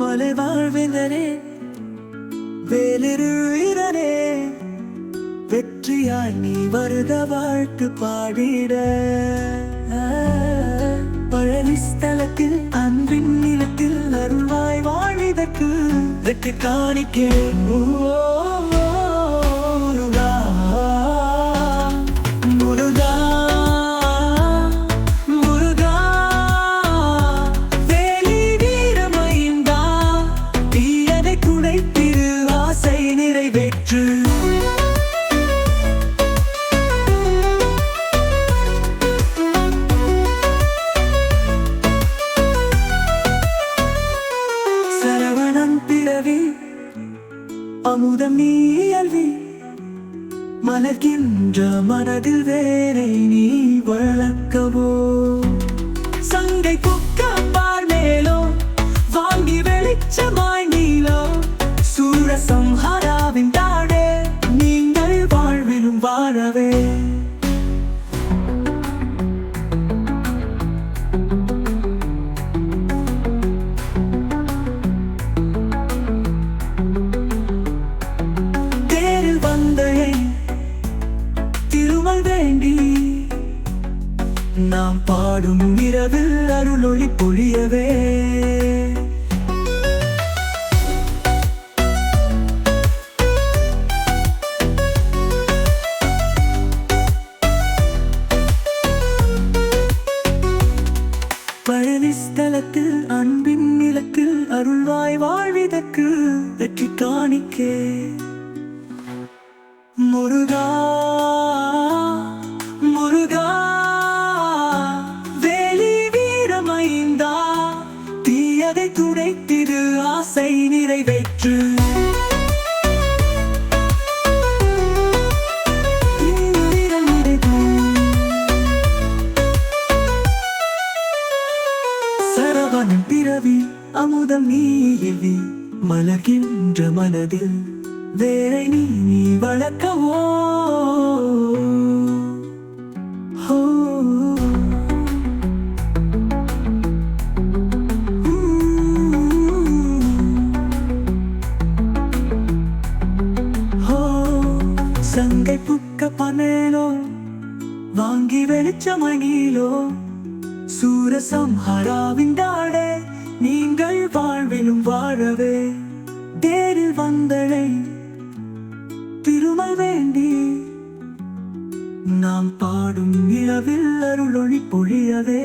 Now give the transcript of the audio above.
மலை வாழ்வினரே வேலிரு வீரனே, வெற்றியாய் நீ வருக வாழ்த்து பாடிட. பழனி ஸ்தலத்தில் அன்பின் நிலத்தில் அருள்வாய் வாழ்வதற்கு வெற்றி காணிக்கே. அமுதம் நீ அல்வி, மலர்கின்ற மனதில் வேரை நீ வளர்க்கவோ. சங்கை புக்கம்பார் மேலோ வாங்கி வெளிச்சமாய் நீலோ, சூரசம்ஹாராவின் தாடே நீங்கள் வாழ்விலும் வாழவே. நாம் பாடும் இரவில் அருளொளி பொழியவே. பழனி ஸ்தலத்தில் அன்பின் நிலத்தில் அருள்வாய் வாழ்வதற்கு வெற்றி காணிக்கே. முருகா முருகா தீயதை துடைத்திடு ஆசை நிறைவேற்று. சரவணன் பிறவி அமுதம் நீவி, மலர்கின்ற மனதில் வேரை நீ வளர்க்கவோ. சங்கை புக்க பனேலோ வாங்கி வெளிச்சமணிலோ, சூரசம்ஹாராவின் தாடே நீங்கள் வாழ்விலும் வாழவே. தேரில் வந்தளை திருமல் வேண்டி நாம் பாடும் இரவில் அருளொளி பொழியவே.